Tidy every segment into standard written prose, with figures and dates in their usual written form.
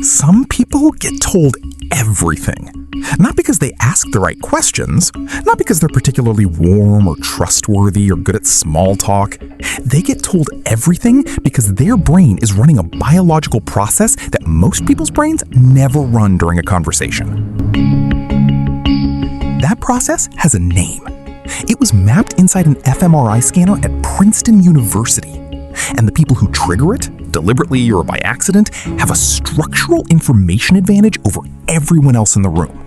Some people get told everything. Not because they ask the right questions, not because they're particularly warm or trustworthy or good at small talk. They get told everything because their brain is running a biological process that most people's brains never run during a conversation. That process has a name. It was mapped inside an fMRI scanner at Princeton University. And the people who trigger it, deliberately or by accident, have a structural information advantage over everyone else in the room.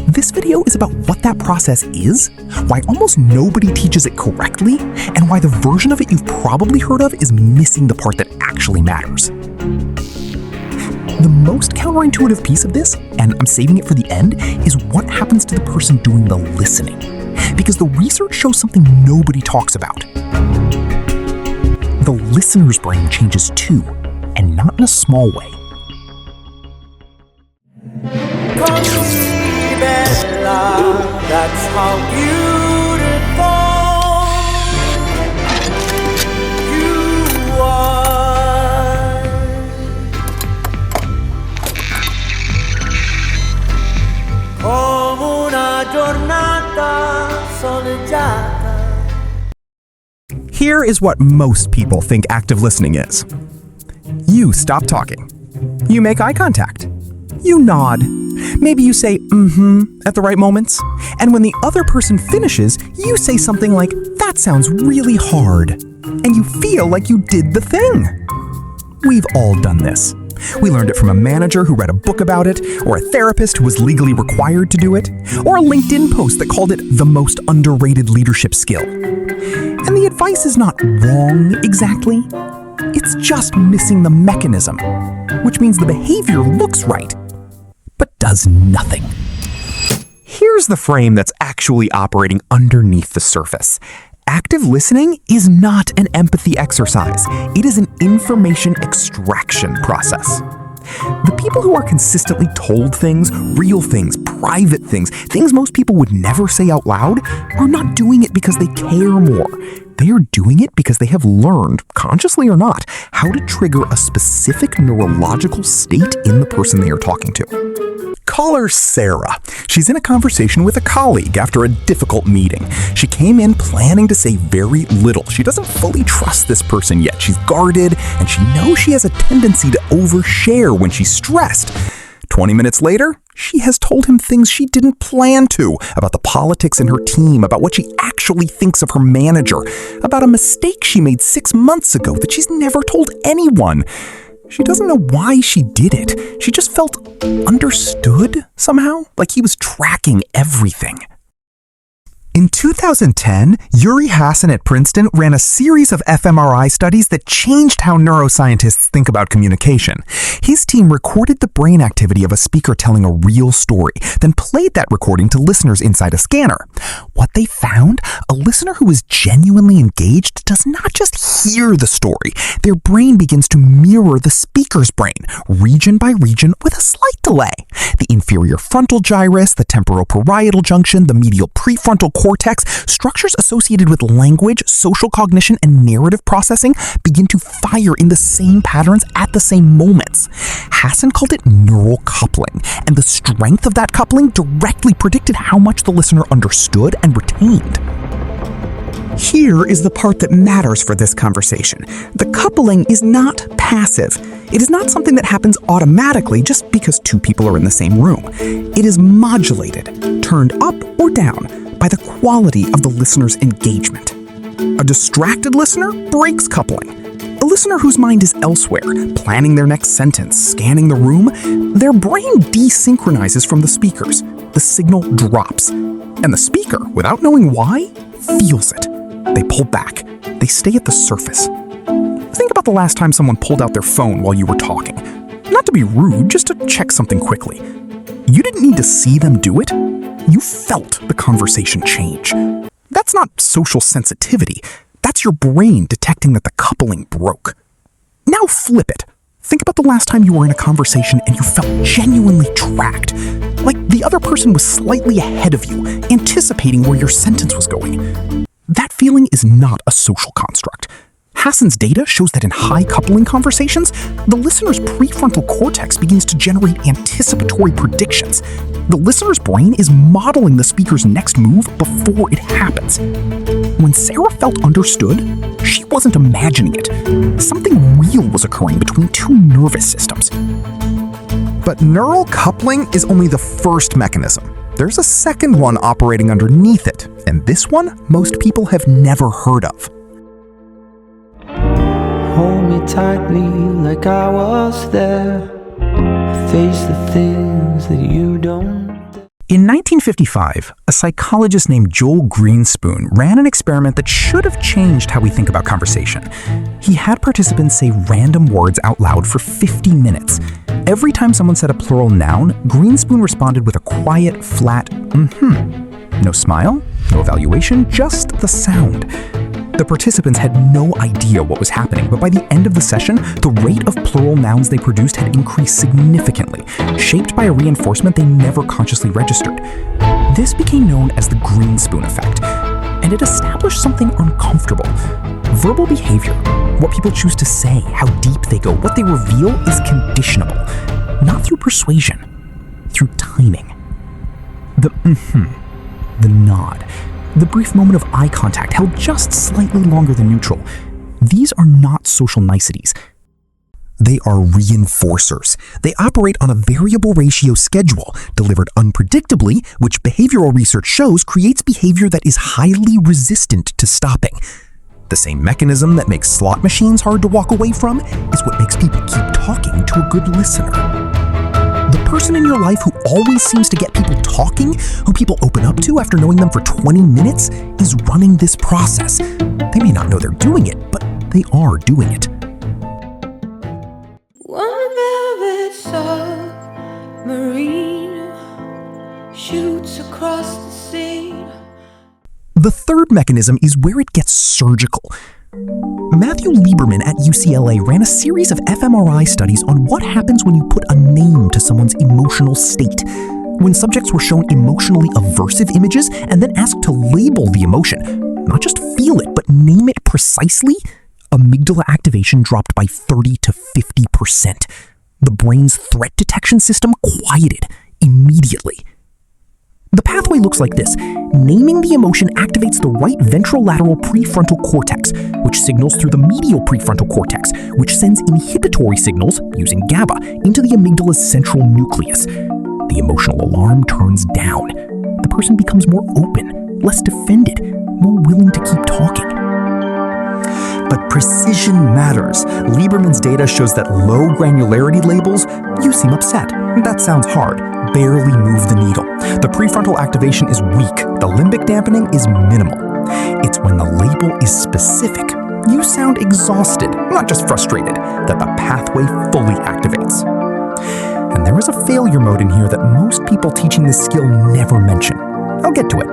This video is about what that process is, why almost nobody teaches it correctly, and why the version of it you've probably heard of is missing the part that actually matters. The most counterintuitive piece of this, and I'm saving it for the end, is what happens to the person doing the listening. Because the research shows something nobody talks about. The listener's brain changes too, and not in a small way. That's how beautiful you are. Come una giornata soleggiata. Here is what most people think active listening is. You stop talking. You make eye contact. You nod. Maybe you say at the right moments. And when the other person finishes, you say something like, "That sounds really hard." And you feel like you did the thing. We've all done this. We learned it from a manager who read a book about it, or a therapist who was legally required to do it, or a LinkedIn post that called it the most underrated leadership skill. And the advice is not wrong exactly. It's just missing the mechanism, which means the behavior looks right, but does nothing. Here's the frame that's actually operating underneath the surface. Active listening is not an empathy exercise. It is an information extraction process. The people who are consistently told things, real things, private things, things most people would never say out loud, are not doing it because they care more. They are doing it because they have learned, consciously or not, how to trigger a specific neurological state in the person they are talking to. Call her Sarah. She's in a conversation with a colleague after a difficult meeting. She came in planning to say very little. She doesn't fully trust this person yet. She's guarded, and she knows she has a tendency to overshare when she's stressed. 20 minutes later, she has told him things she didn't plan to, about the politics in her team, about what she actually thinks of her manager, about a mistake she made 6 months ago that she's never told anyone. She doesn't know why she did it. She just felt understood somehow, like he was tracking everything. In 2010, Uri Hasson at Princeton ran a series of fMRI studies that changed how neuroscientists think about communication. His team recorded the brain activity of a speaker telling a real story, then played that recording to listeners inside a scanner. What they found? A listener who is genuinely engaged does not just hear the story. Their brain begins to mirror the speaker's brain, region by region, with a slight delay. The inferior frontal gyrus, the temporoparietal junction, the medial prefrontal cortex, structures associated with language, social cognition, and narrative processing begin to fire in the same patterns at the same moments. Hasson called it neural coupling, and the strength of that coupling directly predicted how much the listener understood and retained. Here is the part that matters for this conversation. The coupling is not passive. It is not something that happens automatically just because two people are in the same room. It is modulated, turned up or down, by the quality of the listener's engagement. A distracted listener breaks coupling. A listener whose mind is elsewhere, planning their next sentence, scanning the room, their brain desynchronizes from the speakers. The signal drops. And the speaker, without knowing why, feels it. They pull back. They stay at the surface. Think about the last time someone pulled out their phone while you were talking. Not to be rude, just to check something quickly. You didn't need to see them do it. You felt the conversation change. That's not social sensitivity. That's your brain detecting that the coupling broke. Now flip it. Think about the last time you were in a conversation and you felt genuinely tracked. Like the other person was slightly ahead of you, anticipating where your sentence was going. That feeling is not a social construct. Hasson's data shows that in high coupling conversations, the listener's prefrontal cortex begins to generate anticipatory predictions. The listener's brain is modeling the speaker's next move before it happens. When Sarah felt understood, she wasn't imagining it. Something real was occurring between two nervous systems. But neural coupling is only the first mechanism. There's a second one operating underneath it, and this one most people have never heard of. Hold me tightly like I was there. Face the things that you don't. In 1955, a psychologist named Joel Greenspoon ran an experiment that should have changed how we think about conversation. He had participants say random words out loud for 50 minutes. Every time someone said a plural noun, Greenspoon responded with a quiet, flat, mm-hmm. No smile, no evaluation, just the sound. The participants had no idea what was happening, but by the end of the session, the rate of plural nouns they produced had increased significantly, shaped by a reinforcement they never consciously registered. This became known as the Greenspoon Effect, and it established something uncomfortable. Verbal behavior, what people choose to say, how deep they go, what they reveal is conditionable, not through persuasion, through timing. The mm-hmm, the nod, the brief moment of eye contact held just slightly longer than neutral. These are not social niceties. They are reinforcers. They operate on a variable ratio schedule, delivered unpredictably, which behavioral research shows creates behavior that is highly resistant to stopping. The same mechanism that makes slot machines hard to walk away from is what makes people keep talking to a good listener. The person in your life who always seems to get people talking, who people open up to after knowing them for 20 minutes, is running this process. They may not know they're doing it, but they are doing it. One velvet submarine shoots across the sea. The third mechanism is where it gets surgical. Matthew Lieberman at UCLA ran a series of fMRI studies on what happens when you put a name to someone's emotional state. When subjects were shown emotionally aversive images and then asked to label the emotion, not just feel it, but name it precisely, amygdala activation dropped by 30 to 50%. The brain's threat detection system quieted immediately. The pathway looks like this. Naming the emotion activates the right ventrolateral prefrontal cortex, which signals through the medial prefrontal cortex, which sends inhibitory signals, using GABA, into the amygdala's central nucleus. The emotional alarm turns down. The person becomes more open, less defended, more willing to keep talking. But precision matters. Lieberman's data shows that low granularity labels, "You seem upset. That sounds hard," barely move the needle. The prefrontal activation is weak. The limbic dampening is minimal. It's when the label is specific, "You sound exhausted, not just frustrated," that the pathway fully activates. And there is a failure mode in here that most people teaching this skill never mention. I'll get to it.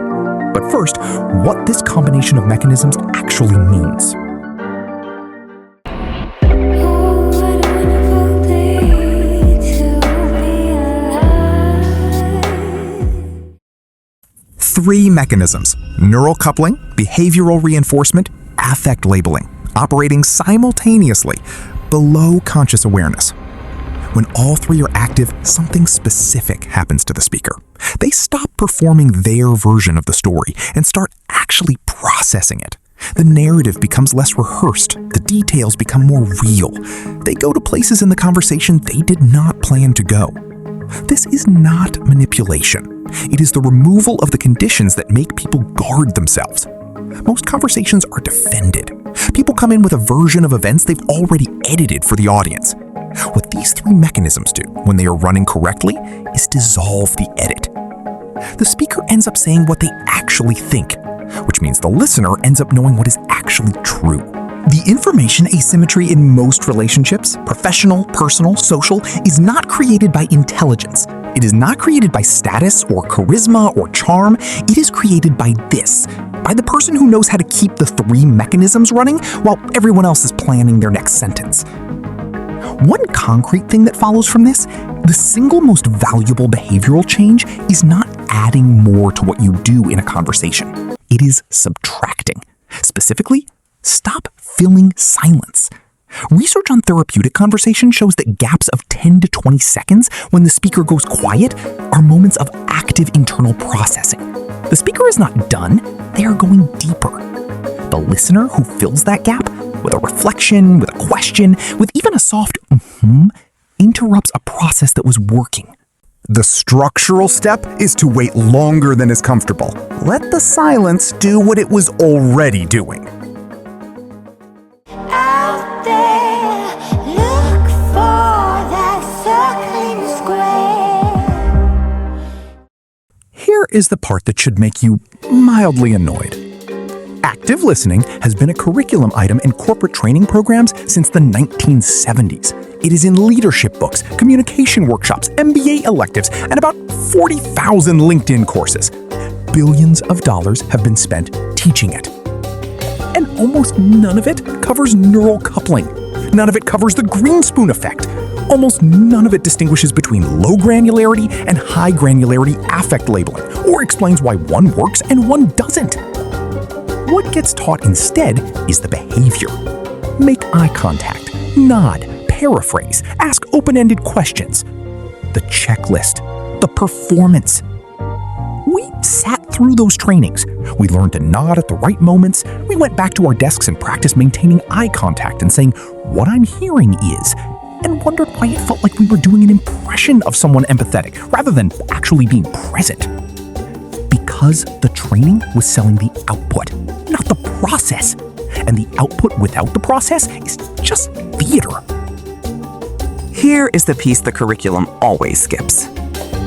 But first, what this combination of mechanisms actually means. Three mechanisms: neural coupling, behavioral reinforcement, affect labeling, operating simultaneously below conscious awareness. When all three are active, something specific happens to the speaker. They stop performing their version of the story and start actually processing it. The narrative becomes less rehearsed. The details become more real. They go to places in the conversation they did not plan to go. This is not manipulation. It is the removal of the conditions that make people guard themselves. Most conversations are defended. People come in with a version of events they've already edited for the audience. What these three mechanisms do, when they are running correctly, is dissolve the edit. The speaker ends up saying what they actually think, which means the listener ends up knowing what is actually true. The information asymmetry in most relationships, professional, personal, social, is not created by intelligence. It is not created by status or charisma or charm. It is created by this, by the person who knows how to keep the three mechanisms running while everyone else is planning their next sentence. One concrete thing that follows from this, the single most valuable behavioral change is not adding more to what you do in a conversation. It is subtracting. Specifically, Stop filling silence. Research on therapeutic conversation shows that gaps of 10 to 20 seconds when the speaker goes quiet are moments of active internal processing. The speaker is not done, they are going deeper. The listener who fills that gap with a reflection, with a question, with even a soft interrupts a process that was working. The structural step is to wait longer than is comfortable. Let the silence do what it was already doing. Out there, look for that circling square. Here is the part that should make you mildly annoyed. Active listening has been a curriculum item in corporate training programs since the 1970s. It is in leadership books, communication workshops, MBA electives, and about 40,000 LinkedIn courses. Billions of dollars have been spent teaching it. And almost none of it covers neural coupling. None of it covers the Greenspoon Effect. Almost none of it distinguishes between low granularity and high granularity affect labeling, or explains why one works and one doesn't. What gets taught instead is the behavior. Make eye contact, nod, paraphrase, ask open-ended questions. The checklist, the performance. We sat through those trainings. We learned to nod at the right moments. We went back to our desks and practiced maintaining eye contact and saying, "What I'm hearing is," and wondered why it felt like we were doing an impression of someone empathetic rather than actually being present. Because the training was selling the output, not the process. And the output without the process is just theater. Here is the piece the curriculum always skips: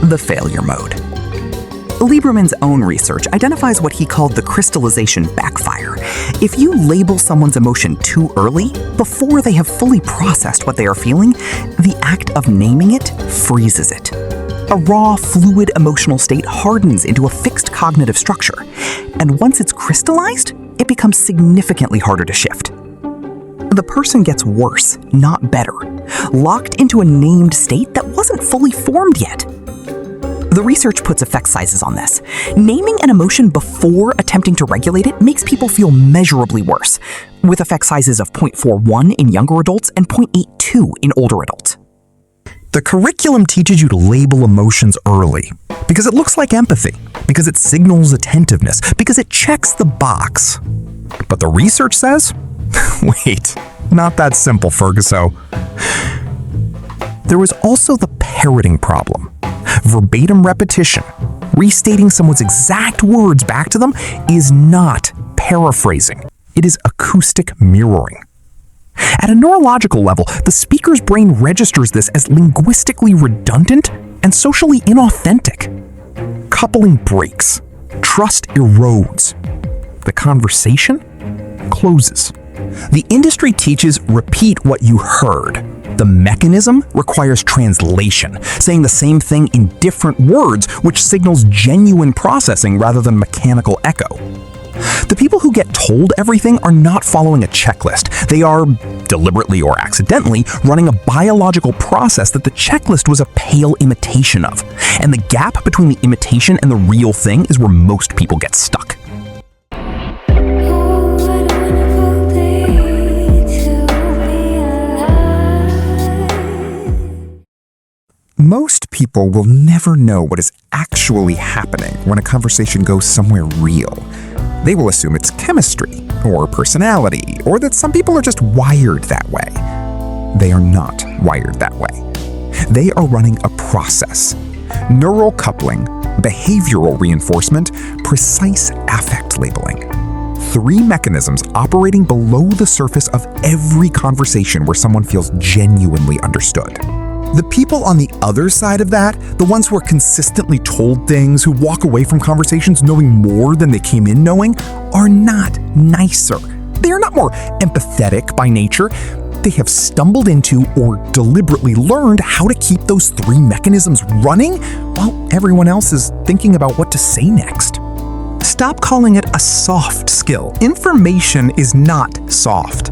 the failure mode. Lieberman's own research identifies what he called the crystallization backfire. If you label someone's emotion too early, before they have fully processed what they are feeling, the act of naming it freezes it. A raw, fluid emotional state hardens into a fixed cognitive structure, and once it's crystallized, it becomes significantly harder to shift. The person gets worse, not better, locked into a named state that wasn't fully formed yet. The research puts effect sizes on this. Naming an emotion before attempting to regulate it makes people feel measurably worse, with effect sizes of 0.41 in younger adults and 0.82 in older adults. The curriculum teaches you to label emotions early because it looks like empathy, because it signals attentiveness, because it checks the box. But the research says, wait, not that simple, Ferguso. There was also the parroting problem. Verbatim repetition, restating someone's exact words back to them, is not paraphrasing. It is acoustic mirroring. At a neurological level, the speaker's brain registers this as linguistically redundant and socially inauthentic. Coupling breaks. Trust erodes. The conversation closes. The industry teaches repeat what you heard. The mechanism requires translation, saying the same thing in different words, which signals genuine processing rather than mechanical echo. The people who get told everything are not following a checklist. They are, deliberately or accidentally, running a biological process that the checklist was a pale imitation of. And the gap between the imitation and the real thing is where most people get stuck. Most people will never know what is actually happening when a conversation goes somewhere real. They will assume it's chemistry, or personality, or that some people are just wired that way. They are not wired that way. They are running a process. Neural coupling, behavioral reinforcement, precise affect labeling. 3 mechanisms operating below the surface of every conversation where someone feels genuinely understood. The people on the other side of that, the ones who are consistently told things, who walk away from conversations knowing more than they came in knowing, are not nicer. They are not more empathetic by nature. They have stumbled into or deliberately learned how to keep those 3 mechanisms running while everyone else is thinking about what to say next. Stop calling it a soft skill. Information is not soft.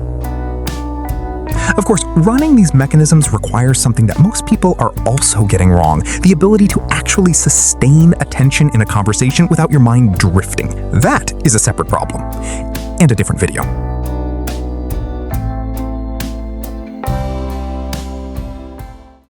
Of course, running these mechanisms requires something that most people are also getting wrong: the ability to actually sustain attention in a conversation without your mind drifting. That is a separate problem, and a different video.